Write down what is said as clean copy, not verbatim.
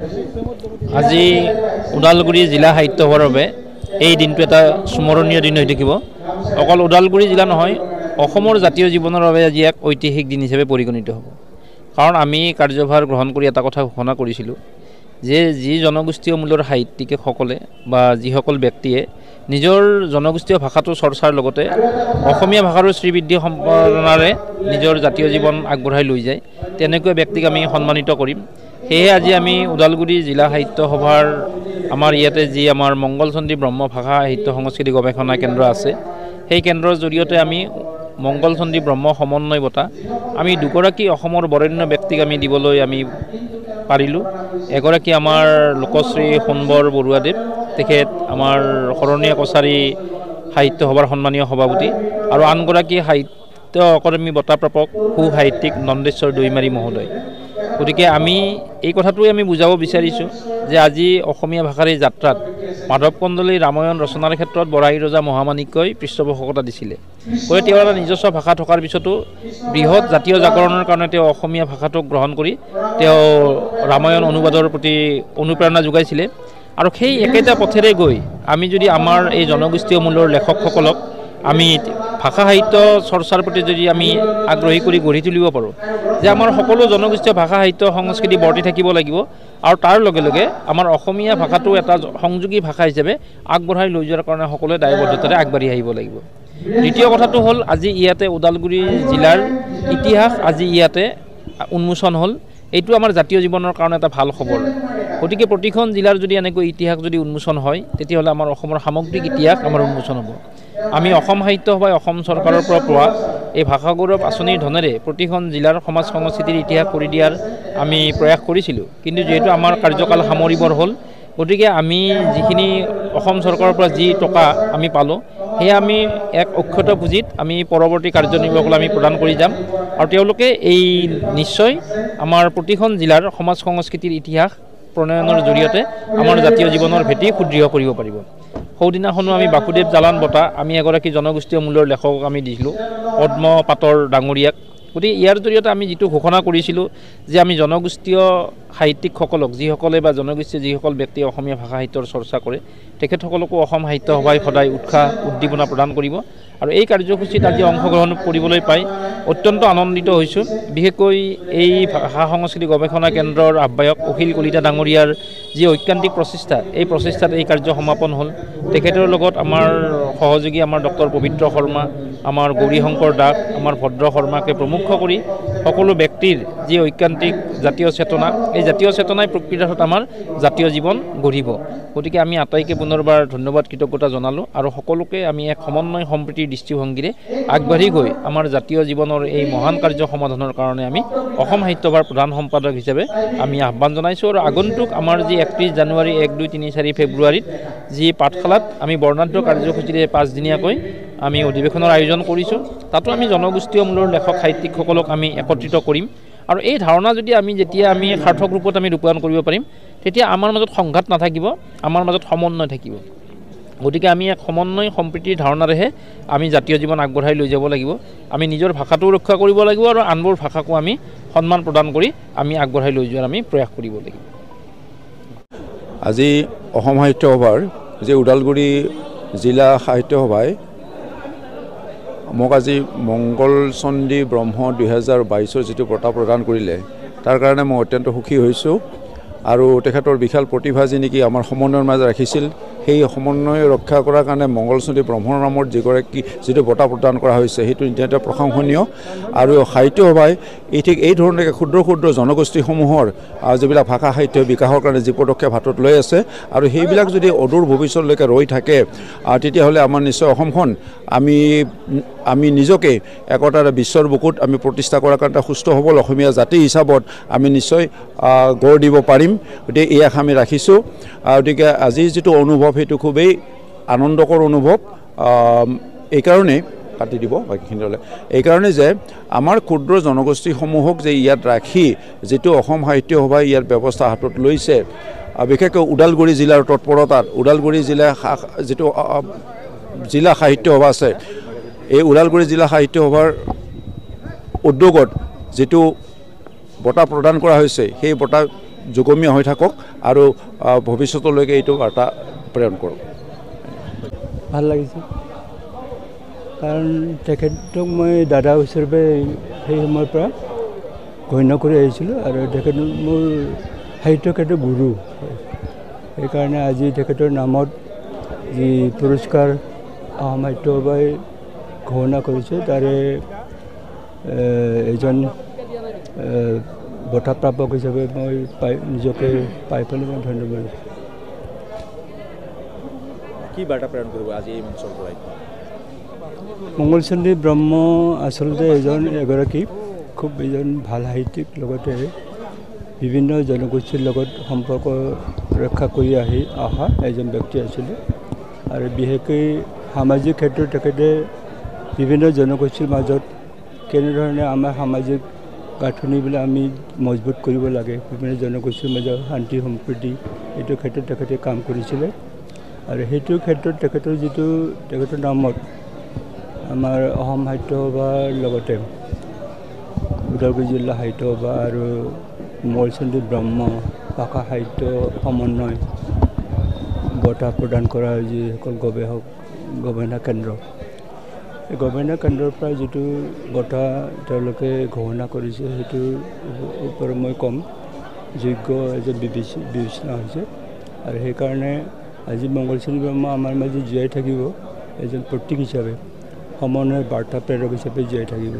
আজি ওদালগুৰি জিলা সাহিত্য সভাৰ বাবে এই দিনটো এটা স্মৰণীয় দিন হৈ থাকিব। অকল ওদালগুৰি জিলা নহয়, অসমৰ জাতীয় জীৱনৰ বাবে আজি এক ঐতিহাসিক দিন হিচাপে পৰিগণিত হ'ব। কাৰণ আমি কাৰ্যভাৰ গ্ৰহণ কৰি এটা কথা ঘোষণা কৰিছিলোঁ যে যি জনগোষ্ঠীয় মূলৰ সাহিত্যিকসকলে বা যিসকল ব্যক্তিয়ে নিজৰ জনগোষ্ঠীয় ভাষাটো চৰ্চাৰ লগতে অসমীয়া ভাষাৰো শ্ৰীবৃদ্ধি সম্পাদনাৰে নিজৰ জাতীয় জীৱন আগবঢ়াই লৈ যায়, তেনেকুৱা ব্যক্তিক আমি সন্মানিত কৰিম। সেয়ে আজি আমি ওদালগুৰি জিলা সাহিত্য সভাৰ আমাৰ ইয়াতে যি আমাৰ মংগলচন্দী ব্ৰহ্ম ভাষা সাহিত্য সংস্কৃতি গৱেষণা কেন্দ্ৰ আছে, সেই কেন্দ্ৰৰ জৰিয়তে আমি মংগলচন্দী ব্ৰহ্ম সমন্বয় বঁটা আমি দুগৰাকী অসমৰ বৰেণ্য ব্যক্তিক আমি দিবলৈ আমি পাৰিলোঁ। এগৰাকী আমাৰ লোকশ্ৰী সোণবৰ বৰুৱাদেৱ, তেখেত আমাৰ শৰণীয়া কছাৰী সাহিত্য সভাৰ সন্মানীয় সভাপতি, আৰু আনগৰাকী সাহিত্য অকাডেমী বঁটা প্ৰাপক সু সাহিত্যিক নন্দেশ্বৰ দৈমাৰী মহোদয়। গতিকে আমি এই কথাটোৱে আমি বুজাব বিচাৰিছোঁ যে আজি অসমীয়া ভাষাৰ এই যাত্ৰাত মাধৱ কন্দলী ৰামায়ণ ৰচনাৰ ক্ষেত্ৰত বৰাহী ৰজা মহামাণিক্যই পৃষ্ঠপোষকতা দিছিলে। গতিকে তেওঁ এটা নিজস্ব ভাষা থকাৰ পিছতো বৃহৎ জাতীয় জাগৰণৰ কাৰণে তেওঁ অসমীয়া ভাষাটোক গ্ৰহণ কৰি তেওঁ ৰামায়ণ অনুবাদৰ প্ৰতি অনুপ্ৰেৰণা যোগাইছিলে। আৰু সেই একেটা পথেৰে গৈ আমি যদি আমাৰ এই জনগোষ্ঠীয় মূলৰ লেখকসকলক আমি ভাষা সাহিত্য চৰ্চাৰ প্ৰতি যদি আমি আগ্ৰহী কৰি গঢ়ি তুলিব পাৰোঁ যে আমাৰ সকলো জনগোষ্ঠীয় ভাষা সাহিত্য সংস্কৃতি বৰ্তি থাকিব লাগিব, আৰু তাৰ লগে লগে আমাৰ অসমীয়া ভাষাটো এটা সংযোগী ভাষা হিচাপে আগবঢ়াই লৈ যোৱাৰ কাৰণে সকলোৱে দায়বদ্ধতাৰে আগবাঢ়ি আহিব লাগিব। দ্বিতীয় কথাটো হ'ল আজি ইয়াতে ওদালগুৰি জিলাৰ ইতিহাস আজি ইয়াতে উন্মোচন হ'ল। এইটো আমাৰ জাতীয় জীৱনৰ কাৰণে এটা ভাল খবৰ। গতিকে প্ৰতিখন জিলাৰ যদি এনেকৈ ইতিহাস যদি উন্মোচন হয়, তেতিয়াহ'লে আমাৰ অসমৰ সামগ্ৰিক ইতিহাস আমাৰ উন্মোচন হ'ব। আমি অসম সাহিত্য সভাই অসম চৰকাৰৰ পৰা পোৱা এই ভাষা গৌৰৱ আঁচনিৰ ধনেৰে প্ৰতিখন জিলাৰ সমাজ সংস্কৃতিৰ ইতিহাস কৰি দিয়াৰ আমি প্ৰয়াস কৰিছিলোঁ, কিন্তু যিহেতু আমাৰ কাৰ্যকাল সামৰিবৰ হ'ল, গতিকে আমি যিখিনি অসম চৰকাৰৰ পৰা যি টকা আমি পালোঁ, সেয়া আমি এক অক্ষত পুঁজিত আমি পৰৱৰ্তী কাৰ্যনিৰ্বাহকলৈ আমি প্ৰদান কৰি যাম, আৰু তেওঁলোকে এই নিশ্চয় আমাৰ প্ৰতিখন জিলাৰ সমাজ সংস্কৃতিৰ ইতিহাস প্ৰণয়নৰ জৰিয়তে আমাৰ জাতীয় জীৱনৰ ভেটি সুদৃঢ় কৰিব পাৰিব। সৌদিনাখনো আমি বাসুদেৱ জালান বঁটা আমি এগৰাকী জনগোষ্ঠীয় মূলৰ লেখকক আমি দিছিলোঁ, পদ্ম পাতৰ ডাঙৰীয়াক। গতিকে ইয়াৰ জৰিয়তে আমি যিটো ঘোষণা কৰিছিলোঁ যে আমি জনগোষ্ঠীয় সাহিত্যিকসকলক, যিসকলে বা জনগোষ্ঠীয় যিসকল ব্যক্তিয়ে অসমীয়া ভাষা সাহিত্যৰ চৰ্চা কৰে, তেখেতসকলকো অসম সাহিত্য সভাই সদায় উৎসাহ উদ্দীপনা প্ৰদান কৰিব। আৰু এই কাৰ্যসূচীত আজি অংশগ্ৰহণ কৰিবলৈ পাই অত্যন্ত আনন্দিত হৈছোঁ। বিশেষকৈ এই ভাষা সংস্কৃতি গৱেষণা কেন্দ্ৰৰ আহ্বায়ক অখিল কলিতা ডাঙৰীয়াৰ যি ঐকান্তিক প্ৰচেষ্টা, এই প্ৰচেষ্টাত এই কাৰ্য সমাপন হ'ল। তেখেতৰ লগত আমাৰ সহযোগী আমাৰ ডক্টৰ পবিত্ৰ শৰ্মা, আমাৰ গৌৰীশংকৰ দাস, আমাৰ ভদ্ৰ শৰ্মাকে প্ৰমুখ কৰি সকলো ব্যক্তিৰ যি ঐকান্তিক জাতীয় চেতনা, এই জাতীয় চেতনাই প্ৰকৃতাৰ্থত আমাৰ জাতীয় জীৱন গঢ়িব। গতিকে আমি আটাইকে পুনৰবাৰ ধন্যবাদ কৃতজ্ঞতা জনালোঁ, আৰু সকলোকে আমি এক সমন্বয় সম্প্ৰীতিৰ দৃষ্টিভংগীৰে আগবাঢ়ি গৈ আমাৰ জাতীয় জীৱনৰ এই মহান কাৰ্য সমাধানৰ কাৰণে আমি অসম সাহিত্য সভাৰ প্ৰধান সম্পাদক হিচাপে আমি আহ্বান জনাইছোঁ। আৰু আগন্তুক আমাৰ যি 31 জানুৱাৰী, 1, 2, 3, 4 ফেব্ৰুৱাৰীত যি পাঠশালাত আমি বৰ্ণাঢ্য কাৰ্যসূচীৰে 5 দিনীয়াকৈ আমি অধিৱেশনৰ আয়োজন কৰিছোঁ, তাতো আমি জনগোষ্ঠীয় মূলৰ লেখক সাহিত্যিকসকলক আমি একত্ৰিত কৰিম। আৰু এই ধাৰণা যদি যেতিয়া আমি সাৰ্থক ৰূপত আমি ৰূপায়ণ কৰিব পাৰিম, তেতিয়া আমাৰ মাজত সংঘাত নাথাকিব, আমাৰ মাজত সমন্বয় থাকিব। গতিকে আমি এক সমন্বয় সম্প্ৰীতিৰ ধাৰণাৰেহে আমি জাতীয় জীৱন আগবঢ়াই লৈ যাব লাগিব। আমি নিজৰ ভাষাটোও ৰক্ষা কৰিব লাগিব, আৰু আনবোৰ ভাষাকো আমি সন্মান প্ৰদান কৰি আমি আগবঢ়াই লৈ যোৱাৰ আমি প্ৰয়াস কৰিব লাগিব। আজি অসম সাহিত্য সভাৰ যে ওদালগুৰি জিলা সাহিত্য সভাই মোক আজি মংগলচন্দী ব্ৰহ্ম 2022 যিটো বঁটা প্ৰদান কৰিলে, তাৰ কাৰণে মই অত্যন্ত সুখী হৈছোঁ। আৰু তেখেতৰ বিশাল প্ৰতিভা যি নেকি আমাৰ সমন্বয়ৰ মাজত ৰাখিছিল, সেই সমন্বয় ৰক্ষা কৰাৰ কাৰণে মংগলচন্দী ব্ৰহ্মৰ নামত যিটো বঁটা প্ৰদান কৰা হৈছে, সেইটো নিতান্ত প্ৰশংসনীয়। আৰু সাহিত্য সভাই ঠিক এই ধৰণে ক্ষুদ্ৰ ক্ষুদ্ৰ জনগোষ্ঠীসমূহৰ যিবিলাক ভাষা সাহিত্য বিকাশৰ কাৰণে যি পদক্ষেপ হাতত লৈ আছে, আৰু সেইবিলাক যদি অদূৰ ভৱিষ্যতলৈকে ৰৈ থাকে, তেতিয়াহ'লে আমাৰ নিশ্চয় অসমখন আমি নিজকে একতাৰ বিশ্বৰ বুকুত আমি প্ৰতিষ্ঠা কৰাৰ কাৰণে সুস্থ সবল অসমীয়া জাতি হিচাপত আমি নিশ্চয় গঢ় দিব পাৰিম। গতিকে এই আশা আমি ৰাখিছোঁ। গতিকে আজিৰ যিটো অনুভৱ, সেইটো খুবেই আনন্দকৰ অনুভৱ। এইকাৰণেই কাটি দিব বাকীখিনি হ'লে, এইকাৰণে যে আমাৰ ক্ষুদ্ৰ জনগোষ্ঠীসমূহক যে ইয়াত ৰাখি যিটো অসম সাহিত্য সভাই ইয়াৰ ব্যৱস্থা হাতত লৈছে, বিশেষকৈ ওদালগুৰি জিলাৰ তৎপৰতাত, ওদালগুৰি জিলাৰ যিটো জিলা সাহিত্য সভা আছে, এই ওদালগুৰি জিলা সাহিত্য সভাৰ উদ্যোগত যিটো বঁটা প্ৰদান কৰা হৈছে, সেই বঁটা যুগমীয়া হৈ থাকক আৰু ভৱিষ্যতলৈকে এইটো বাৰ্তা প্ৰেৰণ কৰক। ভাল লাগিছে কাৰণ তেখেতক মই দাদা হিচাপে সেই সময়ৰ পৰা গণ্য কৰি আহিছিলোঁ আৰু তেখেত মোৰ সাহিত্য ক্ষেত্ৰৰ গুৰু। সেইকাৰণে আজি তেখেতৰ নামত যি পুৰস্কাৰ অসম সাহিত্য সভাই ঘোষণা কৰিছে তাৰে এজন বঁটা প্ৰাপক হিচাপে মই নিজকে পাই পেলাই মই ধন্যবাদ। কি বাৰ্তা প্ৰেৰণ কৰিব আজি এই মঞ্চৰ পৰাই? মংগল চন্দী ব্ৰহ্ম আচলতে এগৰাকী খুব এজন ভাল সাহিত্যিক, লগতে বিভিন্ন জনগোষ্ঠীৰ লগত সম্পৰ্ক ৰক্ষা কৰি অহা এজন ব্যক্তি আছিলে আৰু বিশেষকৈ সামাজিক ক্ষেত্ৰত তেখেতে বিভিন্ন জনগোষ্ঠীৰ মাজত কেনেধৰণে আমাৰ সামাজিক গাঁথনিবিলাক আমি মজবুত কৰিব লাগে, বিভিন্ন জনগোষ্ঠীৰ মাজত শান্তি সম্প্ৰীতি, এইটো ক্ষেত্ৰত তেখেতে কাম কৰিছিলে। আৰু সেইটো ক্ষেত্ৰত তেখেতৰ নামত আমাৰ অসম সাহিত্য সভাৰ লগতে ওদালগুৰি জিলা সাহিত্য সভা আৰু মংগল চন্দী ব্ৰহ্ম ভাষা সাহিত্য সমন্বয় বঁটা প্ৰদান কৰা যিসকল গৱেষণা কেন্দ্ৰ, এই গৱেষণা কেন্দ্ৰৰ পৰা যিটো বঁটা তেওঁলোকে ঘোষণা কৰিছে সেইটোৰ ওপৰত মই ক'ম যোগ্য এজন বিবেচনা হৈছে। আৰু সেইকাৰণে আজি মংগল চন্দী ব্ৰহ্ম আমাৰ মাজত জীয়াই থাকিব এজন প্ৰতীক হিচাপে, সমন্বয়ৰ বাৰ্তা প্ৰেৰক হিচাপে জীয়াই থাকিব।